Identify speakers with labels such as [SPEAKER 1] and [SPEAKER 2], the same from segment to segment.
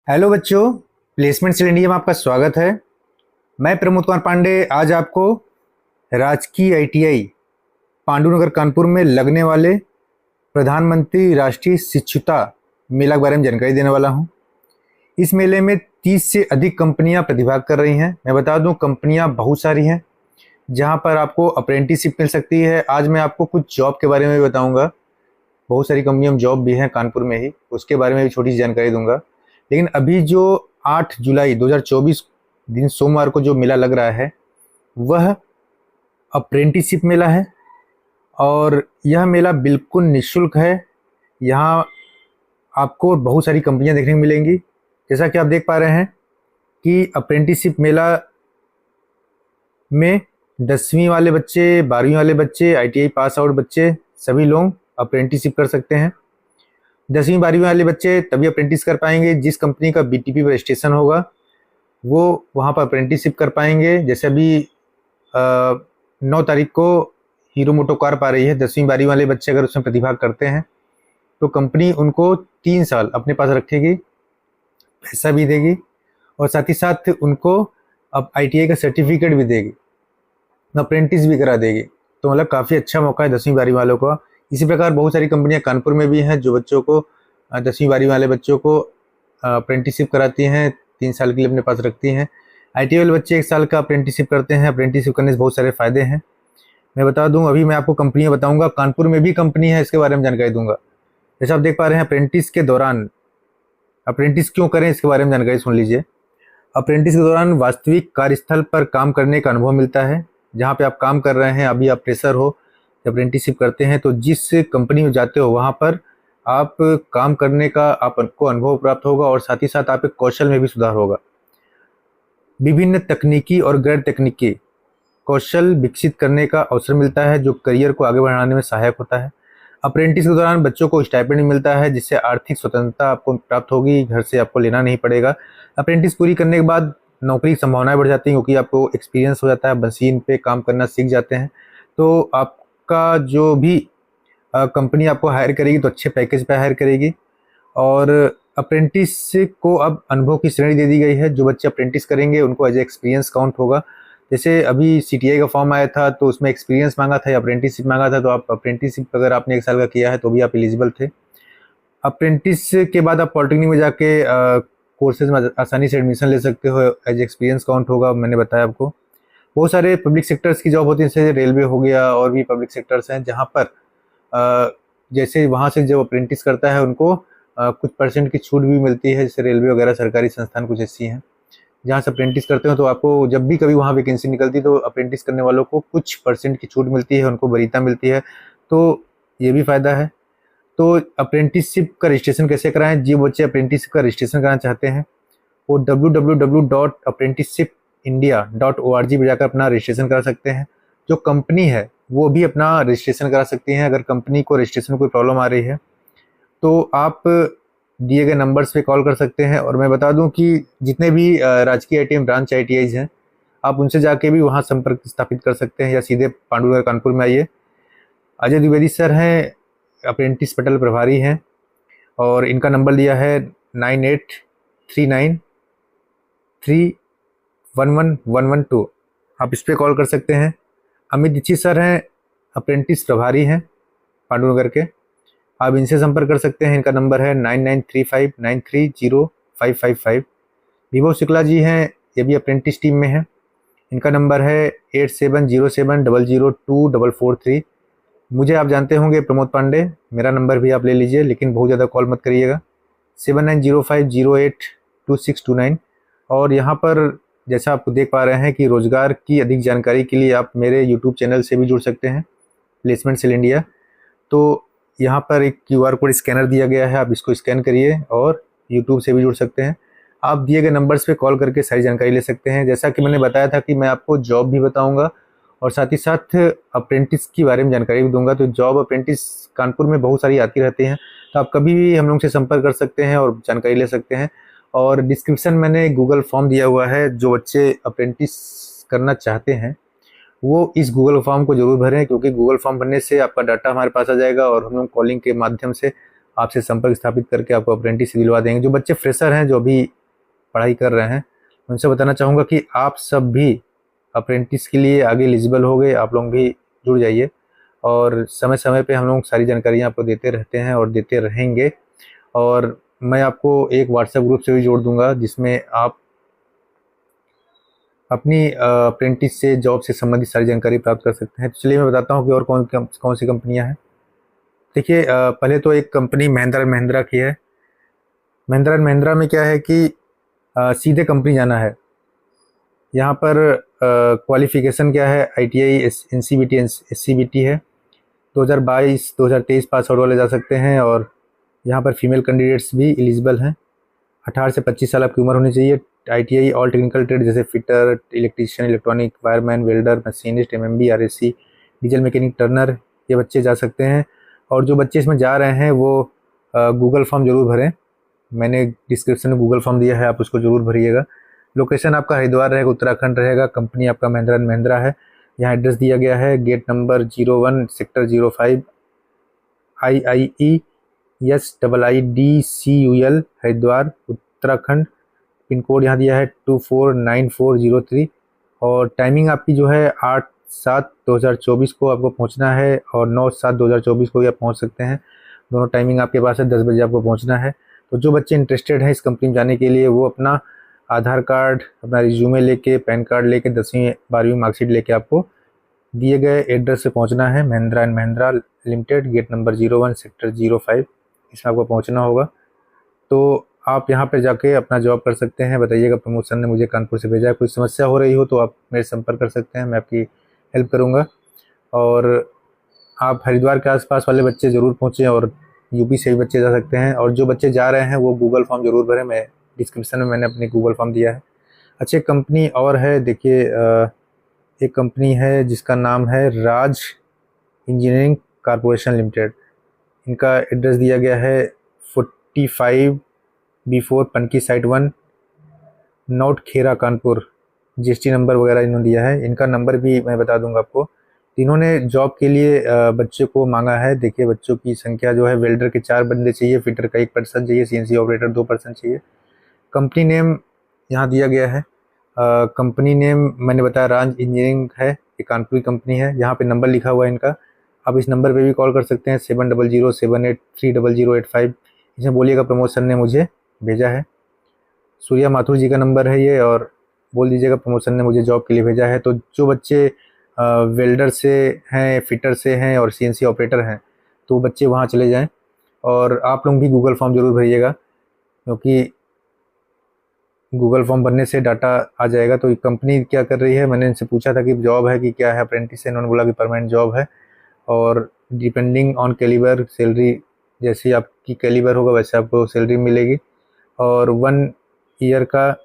[SPEAKER 1] Hello बच्चों, placement cell India में आपका स्वागत है। मैं प्रमोद कुमार पांडे आज आपको राजकीय आईटीआई पांडुनगर कानपुर में लगने वाले प्रधानमंत्री राष्ट्रीय शिक्षुता मेला के बारे में जानकारी देने वाला हूं। इस मेले में 30 से अधिक कंपनियां प्रतिभाग कर रही हैं। मैं बता दूं, कंपनियां बहुत सारी हैं जहां पर आपको अप्रेंटिसशिप मिल सकती है। आज मैं आपको कुछ जॉब के बारे में भी बताऊंगा। बहुत सारी कंपनियों में जॉब भी हैं कानपुर में ही, उसके बारे में भी छोटी सी जानकारी दूंगा। लेकिन अभी जो 8 जुलाई 2024 दिन सोमवार को जो मेला लग रहा है वह अप्रेंटिसशिप मेला है और यह मेला बिल्कुल निःशुल्क है। यहाँ आपको बहुत सारी कंपनियां देखने को मिलेंगी। जैसा कि आप देख पा रहे हैं कि अप्रेंटिसशिप मेला में 10वीं वाले बच्चे, 12वीं वाले बच्चे, आईटीआई पास आउट बच्चे सभी लोग अप्रेंटिसशिप कर सकते हैं। 10वीं 12वीं वाले बच्चे तभी अप्रेंटिस कर पाएंगे जिस कंपनी का बीटीपी पर रजिस्ट्रेशन होगा, वो वहाँ पर अप्रेंटिसशिप कर पाएंगे। जैसे अभी 9 तारीख को हीरो मोटो कार पा रही है। 10वीं 12वीं वाले बच्चे अगर उसमें प्रतिभाग करते हैं तो कंपनी उनको 3 साल अपने पास रखेगी, पैसा भी देगी और साथ ही साथ उनको अब आईटीआई का सर्टिफिकेट भी देगी, अप्रेंटिस भी करा देगी। तो मतलब काफ़ी अच्छा मौका है 10वीं 12वीं वालों का। इसी प्रकार बहुत सारी कंपनियां कानपुर में भी हैं जो बच्चों को 10वीं 12वीं वाले बच्चों को अप्रेंटिसशिप कराती हैं, 3 साल के लिए अपने पास रखती हैं। आईटीआई वाले बच्चे 1 साल का अप्रेंटिसशिप करते हैं। अप्रेंटिसशिप करने से बहुत सारे फ़ायदे हैं। मैं बता दूं, अभी मैं आपको कंपनियां बताऊंगा। कानपुर में भी कंपनी है, इसके बारे में जानकारी दूंगा। जैसे आप देख पा रहे हैं, अप्रेंटिस के दौरान अप्रेंटिस क्यों करें इसके बारे में जानकारी सुन लीजिए। अप्रेंटिस के दौरान वास्तविक कार्यस्थल पर काम करने का अनुभव मिलता है। जहाँ पे आप काम कर रहे हैं, अभी आप फ्रेशर हो, अप्रेंटिसशिप करते हैं तो जिस कंपनी में जाते हो वहाँ पर आप काम करने का आपको अनुभव प्राप्त होगा और साथ ही साथ आपके कौशल में भी सुधार होगा। विभिन्न तकनीकी और गैर तकनीकी कौशल विकसित करने का अवसर मिलता है जो करियर को आगे बढ़ाने में सहायक होता है। अप्रेंटिस के दौरान बच्चों को स्टाइपेंड मिलता है जिससे आर्थिक स्वतंत्रता आपको प्राप्त होगी, घर से आपको लेना नहीं पड़ेगा। अप्रेंटिस पूरी करने के बाद नौकरी की संभावनाएं बढ़ जाती हैं क्योंकि आपको एक्सपीरियंस हो जाता है, मशीन पे काम करना सीख जाते हैं। तो आपका जो भी कंपनी आपको हायर करेगी तो अच्छे पैकेज पे हायर करेगी। और अप्रेंटिस को अब अनुभव की श्रेणी दे दी गई है। जो बच्चे अप्रेंटिस करेंगे उनको एज एक्सपीरियंस काउंट होगा। जैसे अभी सीटीआई का फॉर्म आया था तो उसमें एक्सपीरियंस मांगा था या अप्रेंटिसशिप मांगा था, तो आप अप्रेंटिसशिप अगर आपने 1 साल का किया है तो भी आप एलिजिबल थे। अप्रेंटिस के बाद आप पॉलिटेक्निक में जाके कोर्सेज में आसानी से एडमिशन ले सकते हो, एज एक्सपीरियंस काउंट होगा। मैंने बताया आपको बहुत सारे पब्लिक सेक्टर्स की जॉब होती है, जैसे रेलवे हो गया और भी पब्लिक सेक्टर्स हैं जहाँ पर जैसे वहाँ से जो अप्रेंटिस करता है उनको कुछ परसेंट की छूट भी मिलती है। जैसे रेलवे वगैरह सरकारी संस्थान कुछ ऐसी हैं जहाँ से अप्रेंटिस करते हो तो आपको जब भी कभी वहाँ वैकेंसी निकलती है तो अप्रेंटिस करने वालों को कुछ परसेंट की छूट मिलती है, उनको वरीयता मिलती है। तो ये भी फ़ायदा है। तो अप्रेंटिसशिप का रजिस्ट्रेशन कैसे कराएं? जो बच्चे अप्रेंटिसशिप का रजिस्ट्रेशन कराना चाहते हैं वो www.apprenticeshipindia.org पर जाकर अपना रजिस्ट्रेशन करा सकते हैं। जो कंपनी है वो भी अपना रजिस्ट्रेशन करा सकती हैं। अगर कंपनी को रजिस्ट्रेशन में कोई प्रॉब्लम आ रही है तो आप दिए गए नंबर्स पे कॉल कर सकते हैं। और मैं बता दूं कि जितने भी राजकीय आईटीआई ब्रांच आईटीआईज हैं आप उनसे जाके भी वहाँ संपर्क स्थापित कर सकते हैं या सीधे पांडुनगर कानपुर में आइए। अजय द्विवेदी सर हैं, अप्रेंटिस पटल प्रभारी हैं और इनका नंबर दिया है 9839311112। आप इस पर कॉल कर सकते हैं। अमित दीक्षित सर हैं, अप्रेंटिस प्रभारी हैं पांडुनगर के, आप इनसे संपर्क कर सकते हैं। इनका नंबर है 9935930555। विभव शुक्ला जी हैं, ये भी अप्रेंटिस टीम में हैं। इनका नंबर है 8707002443। मुझे आप जानते होंगे प्रमोद पांडे, मेरा नंबर भी आप ले लीजिए लेकिन बहुत ज़्यादा कॉल मत करिएगा। 7905082629। और यहाँ पर जैसा आप देख पा रहे हैं कि रोज़गार की अधिक जानकारी के लिए आप मेरे यूट्यूब चैनल से भी जुड़ सकते हैं, प्लेसमेंट सेल इंडिया। तो यहाँ पर एक क्यूआर कोड स्कैनर दिया गया है, आप इसको स्कैन करिए और यूट्यूब से भी जुड़ सकते हैं। आप दिए गए नंबर्स पे कॉल करके सारी जानकारी ले सकते हैं। जैसा कि मैंने बताया था कि मैं आपको जॉब भी बताऊंगा और साथ ही साथ अप्रेंटिस के बारे में जानकारी भी दूंगा। तो जॉब अप्रेंटिस कानपुर में बहुत सारी आती रहती हैं, तो आप कभी भी हम लोग से संपर्क कर सकते हैं और जानकारी ले सकते हैं। और डिस्क्रिप्शन मैंने गूगल फॉर्म दिया हुआ है, जो बच्चे अप्रेंटिस करना चाहते हैं वो इस गूगल फॉर्म को जरूर भरें क्योंकि गूगल फॉर्म भरने से आपका डाटा हमारे पास आ जाएगा और हम लोग कॉलिंग के माध्यम से आपसे संपर्क स्थापित करके आपको अप्रेंटिस दिलवा देंगे। जो बच्चे फ्रेशर हैं, जो अभी पढ़ाई कर रहे हैं, उनसे बताना चाहूँगा कि आप सब भी अप्रेंटिस के लिए आगे एलिजिबल हो गए, आप लोग भी जुड़ जाइए। और समय समय पे हम लोग सारी जानकारियाँ आपको देते रहते हैं और देते रहेंगे। और मैं आपको एक व्हाट्सएप ग्रुप से भी जोड़ दूंगा, जिसमें आप अपनी अप्रेंटिस से, जॉब से संबंधित सारी जानकारी प्राप्त कर सकते हैं। तो चलिए मैं बताता हूँ कि और कौन सी कंपनियाँ हैं। देखिए, पहले तो एक कंपनी महिंद्रा एंड महिंद्रा की है। महिंद्रा एंड महिंद्रा में क्या है कि सीधे कंपनी जाना है। यहाँ पर क्वालिफिकेशन क्या है, ITI, NCVT, SCVT है। 2022 2023 पास आउट वाले जा सकते हैं। और यहाँ पर फीमेल कैंडिडेट्स भी एलिजिबल हैं। 18 से 25 साल आपकी उम्र होनी चाहिए। ITI ऑल टेक्निकल ट्रेड जैसे fitter, electrician, electronic, wireman, welder, machinist, MMB, RSC, diesel mechanic, Turner, ये बच्चे जा सकते हैं। और जो बच्चे इसमें जा रहे हैं वो गूगल फॉर्म ज़रूर भरें। मैंने डिस्क्रिप्शन में गूगल फॉर्म दिया है, आप उसको ज़रूर भरिएगा। लोकेशन आपका हरिद्वार रहेगा, उत्तराखंड रहेगा। कंपनी आपका महिंद्रा एंड महिंद्रा है। यहाँ एड्रेस दिया गया है, gate number 01, sector 05, IIESIIDCUL, Haridwar, Uttarakhand. Pin code यहाँ दिया है 249403। और टाइमिंग आपकी जो है 8/7/2024 को आपको पहुँचना है, और 9/7/2024 को भी आप पहुँच सकते हैं। दोनों टाइमिंग आपके पास है, 10 बजे आपको पहुँचना है। तो जो बच्चे इंटरेस्टेड हैं इस कंपनी में जाने के लिए, वो अपना आधार कार्ड, अपना रिज्यूमे लेके, पैन कार्ड लेके, 10वीं 12वीं मार्कशीट लेके आपको दिए गए एड्रेस पे पहुंचना है। Mahindra and Mahindra limited, gate number 01, sector 05, इसमें आपको पहुंचना होगा। तो आप यहाँ पर जाके अपना जॉब कर सकते हैं। बताइएगा प्रमोद ने मुझे कानपुर से भेजा है, कोई समस्या हो रही हो तो आप मेरे संपर्क कर सकते हैं, मैं आपकी हेल्प करूँगा। और आप हरिद्वार के आसपास वाले बच्चे ज़रूर पहुँचें, और यूपी से भी बच्चे जा सकते हैं। और जो बच्चे जा रहे हैं वो गूगल फॉर्म ज़रूर भरें। मैं डिस्क्रिप्शन में मैंने अपनी गूगल फॉर्म दिया है। अच्छी कंपनी और है, देखिए, एक कंपनी है जिसका नाम है राज इंजीनियरिंग कॉरपोरेशन लिमिटेड। इनका एड्रेस दिया गया है 45B4 पनकी साइट 1, नॉर्थ खेरा, कानपुर। GST नंबर वगैरह इन्होंने दिया है। इनका नंबर भी मैं बता दूंगा आपको। इन्होंने जॉब के लिए बच्चे को मांगा है। देखिए, बच्चों की संख्या जो है, वेल्डर के 4 बंदे चाहिए, फिटर का 1 पर्सन चाहिए, CNC ऑपरेटर 2 पर्सन चाहिए। कंपनी नेम यहाँ दिया गया है। कंपनी नेम मैंने बताया राज इंजीनियरिंग है, ये कानपुर की कंपनी है। यहाँ पे नंबर लिखा हुआ है इनका, आप इस नंबर पे भी कॉल कर सकते हैं, 7007830085। इसमें बोलिएगा प्रमोद सर ने मुझे भेजा है। सूर्या माथुर जी का नंबर है ये, और बोल दीजिएगा प्रमोद सर ने मुझे जॉब के लिए भेजा है। तो जो बच्चे वेल्डर से हैं, फिटर से हैं और CNC ऑपरेटर हैं, तो बच्चे वहाँ चले जाएँ। और आप लोग भी गूगल फॉर्म ज़रूर भरिएगा, क्योंकि गूगल फॉर्म भरने से डाटा आ जाएगा। तो कंपनी क्या कर रही है, मैंने इनसे पूछा था कि जॉब है कि क्या है, अप्रेंटिस है। इन्होंने बोला कि परमानेंट जॉब है, और डिपेंडिंग ऑन कैलिबर सैलरी, जैसी आपकी कैलिबर होगा वैसे आपको सैलरी मिलेगी। और 1 ईयर का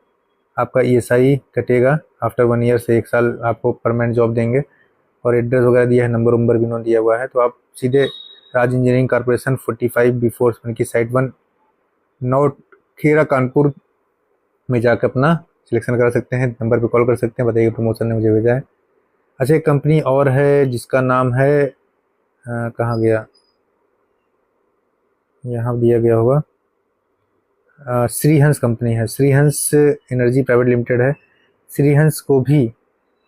[SPEAKER 1] आपका ESI कटेगा। आफ्टर 1 ईयर से 1 साल आपको परमानेंट जॉब देंगे। और एड्रेस वगैरह दिया है, नंबर भी इन्होंने दिया हुआ है। तो आप सीधे राज इंजीनियरिंग कॉरपोरेशन 45B4 की साइट 1, नॉर्थ खेरा, कानपुर में जाकर अपना सिलेक्शन करा सकते हैं। नंबर पे कॉल कर सकते हैं, बताइए प्रमोशन ने मुझे भेजा है। अच्छा, एक कंपनी और है जिसका नाम है, कहाँ गया, यहाँ दिया गया होगा, श्रीहंस कंपनी है। श्रीहंस एनर्जी प्राइवेट लिमिटेड है। श्रीहंस को भी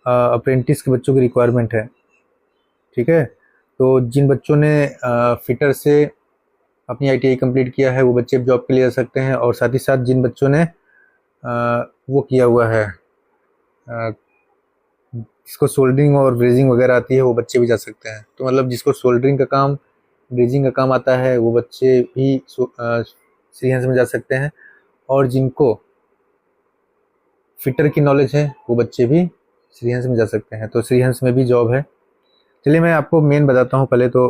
[SPEAKER 1] अप्रेंटिस के बच्चों की रिक्वायरमेंट है, ठीक है। तो जिन बच्चों ने फिटर से अपनी ITI कंप्लीट किया है, वो बच्चे जॉब के लिए जा सकते हैं। और साथ ही साथ जिन बच्चों ने वो किया हुआ है, जिसको सोल्डरिंग और ब्रेजिंग वगैरह आती है, वो बच्चे भी जा सकते हैं। तो मतलब जिसको सोल्डरिंग का काम, ब्रेजिंग का काम आता है, वो बच्चे भी श्रीहंस में जा सकते हैं। और जिनको फिटर की नॉलेज है, वो बच्चे भी श्रीहंस में जा सकते हैं। तो श्रीहंस में भी जॉब है। चलिए मैं आपको मेन बताता हूँ। पहले तो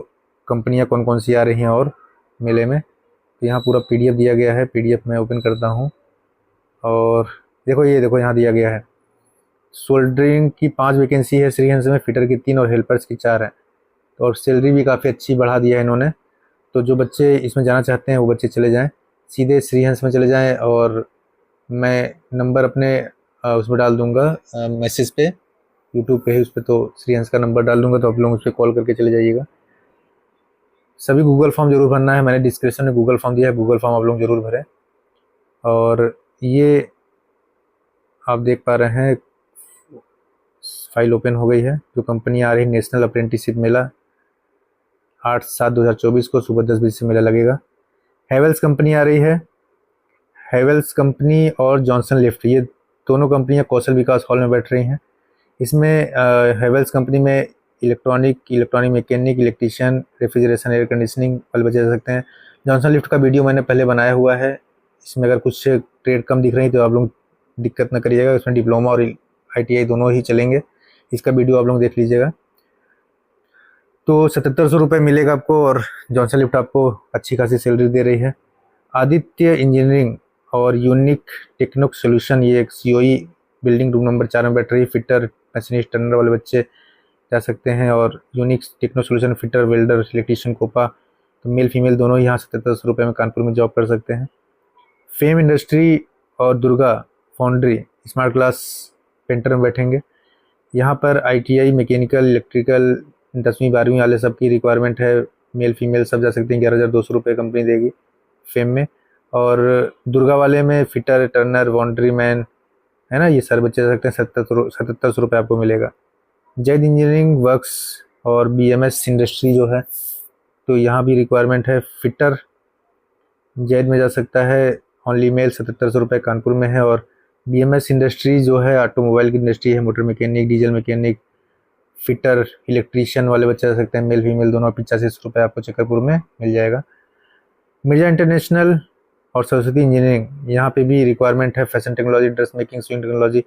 [SPEAKER 1] कंपनियाँ कौन कौन सी आ रही हैं और मेले में। तो यहाँ पूरा PDF दिया गया है। PDF मैं ओपन करता हूँ, और देखो, ये देखो यहाँ दिया गया है, सोल्डरिंग की 5 वैकेंसी है श्रीहंस में, फिटर की 3 और हेल्पर्स की 4 है। और सैलरी भी काफ़ी अच्छी बढ़ा दिया है इन्होंने। तो जो बच्चे इसमें जाना चाहते हैं वो बच्चे चले जाएं, सीधे श्रीहंस में चले जाएं। और मैं नंबर अपने उसमें डाल दूंगा, मैसेज पे, यूट्यूब पे ही उस पर, तो श्रीहंस का नंबर डाल दूंगा, तो आप लोग उस पर कॉल करके चले जाइएगा। सभी गूगल फॉर्म जरूर भरना है। मैंने डिस्क्रिप्शन में गूगल फॉर्म दिया है, गूगल फॉर्म आप लोग जरूर भरें। और ये आप देख पा रहे हैं फाइल ओपन हो गई है। जो कंपनी आ रही है, नेशनल अप्रेंटिसशिप मेला 8/7/2024 को सुबह 10 बजे से मेला लगेगा। हेवेल्स कंपनी आ रही है। हेवेल्स कंपनी और जॉनसन लिफ्ट, ये दोनों कंपनियां कौशल विकास हॉल में बैठ रही हैं। इसमें हेवेल्स कंपनी में electronic mechanic, electrician, refrigeration, air conditioning वाले बच्चे जा सकते हैं। जॉनसन लिफ्ट का वीडियो मैंने पहले बनाया हुआ है। इसमें अगर कुछ ट्रेड कम दिख रही तो आप लोग दिक्कत न करिएगा, उसमें डिप्लोमा और ITI दोनों ही चलेंगे। इसका वीडियो आप लोग देख लीजिएगा। तो 7700 रुपये मिलेगा आपको, और जॉनसन लिफ्ट आपको अच्छी खासी सैलरी दे रही है। आदित्य इंजीनियरिंग और यूनिक टेक्नो सोल्यूशन, ये एक COE बिल्डिंग रूम नंबर 4 में बैठ रही है। फिटर, मशीनिस्ट, टर्नर वाले बच्चे जा सकते हैं। और unique techno solution fitter, welder, electrician, COPA, तो मेल फीमेल दोनों ही यहाँ 7700 रुपये में कानपुर में जॉब कर सकते हैं। फेम इंडस्ट्री और Durga foundry smart class painter में बैठेंगे। यहाँ पर ITI, मैकेनिकल, इलेक्ट्रिकल, 10वीं 12वीं वाले सब की रिक्वायरमेंट है। मेल फीमेल सब जा सकते हैं। 11,200 रुपये कंपनी देगी फेम में। और दुर्गा वाले में फिटर, टर्नर, लॉन्ड्री मैन है ना, ये सारे बच्चे जा सकते हैं। 7700 रुपये आपको मिलेगा। जैद इंजीनियरिंग वर्क्स और BMS इंडस्ट्री जो है, तो यहाँ भी रिक्वायरमेंट है। फिटर जैद में जा सकता है, ओनली मेल, 7700 रुपये कानपुर में है। और BMS इंडस्ट्री जो है ऑटोमोबाइल की इंडस्ट्री है, motor mechanic, diesel mechanic, fitter, electrician वाले बच्चे जा सकते हैं, मेल फीमेल दोनों। 8500 रुपये आपको चकरपुर में मिल जाएगा। मिर्जा इंटरनेशनल और सरस्वती इंजीनियरिंग, यहाँ पे भी रिक्वायरमेंट है। Fashion technology, dress making, swing technology,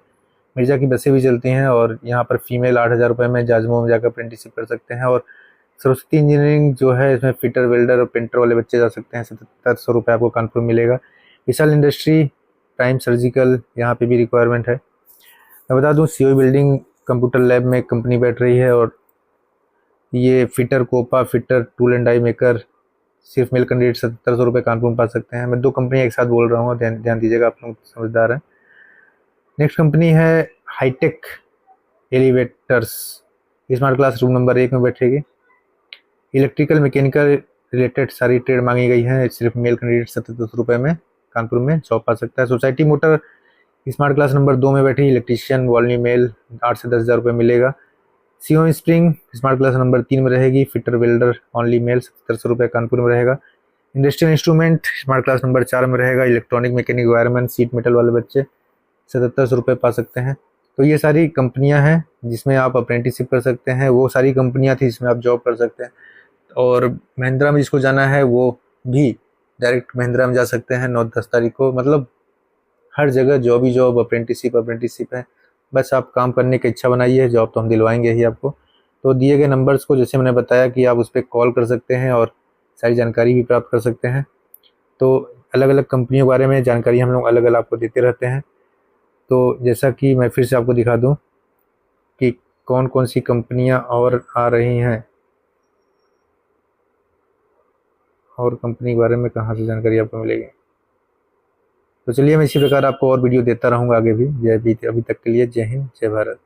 [SPEAKER 1] Mirza की बसें भी चलती हैं। और यहाँ पर फीमेल 8000 रुपये में जाजमो में जाकर अप्रेंटिसशिप कर सकते हैं। और सरस्वती इंजीनियरिंग जो है, इसमें फिटर, वेल्डर और पेंटर वाले बच्चे जा सकते हैं। 7700 रुपये आपको कानपुर में मिलेगा। विशाल इंडस्ट्री, प्राइम सर्जिकल, यहाँ पे भी रिक्वायरमेंट है। मैं बता दूँ, COE बिल्डिंग कंप्यूटर लैब में कंपनी बैठ रही है। और ये fitter, COPA, fitter, tool and die maker, सिर्फ मेल कैंडिडेट 7700 रुपये कानपुर में पा सकते हैं। मैं 2 कंपनियाँ एक साथ बोल रहा हूँ, ध्यान दीजिएगा, आप लोग समझदार हैं। नेक्स्ट कंपनी है hitech elevators, smart class room number 1 में बैठेगी। इलेक्ट्रिकल, मैकेनिकल रिलेटेड सारी ट्रेड मांगी गई है। सिर्फ मेल कैंडिडेट 7700 रुपये में कानपुर में जॉब पा सकता है। Society motor smart class number 2 में बैठी इलेक्ट्रीशियन, वॉलनी मेल, 8 से 10,000 रुपये मिलेगा। CO spring smart class number 3 में रहेगी। फिटर, वेल्डर, ओनली मेल, 7700 रुपये कानपुर में रहेगा। Industrial instrument smart class number 4 में रहेगा। Electronic, mechanic, wireman, seat metal वाले बच्चे 7700 रुपये पा सकते हैं। तो ये सारी कंपनियां हैं जिसमें आप अप्रेंटिसशिप कर सकते हैं। वो सारी कंपनियां थी जिसमें आप जॉब कर सकते हैं। और महिंद्रा में जिसको जाना है वो भी डायरेक्ट महिंद्रा में जा सकते हैं 9-10 तारीख को। मतलब हर जगह जॉब ही जॉब, अप्रेंटिसशिप है। बस आप काम करने की इच्छा बनाइए, जॉब तो हम दिलवाएंगे ही आपको। तो दिए गए नंबर्स को, जैसे मैंने बताया, कि आप उस पर कॉल कर सकते हैं और सारी जानकारी भी प्राप्त कर सकते हैं। तो अलग अलग कंपनियों के बारे में जानकारी हम लोग अलग अलग आपको देते रहते हैं। तो जैसा कि मैं फिर से आपको दिखा दूं कि कौन कौन सी कंपनियां और आ रही हैं, और कंपनी के बारे में कहाँ से जानकारी आपको मिलेगी। तो चलिए, मैं इसी प्रकार आपको और वीडियो देता रहूँगा आगे भी। अभी तक के लिए जय हिंद, जय भारत।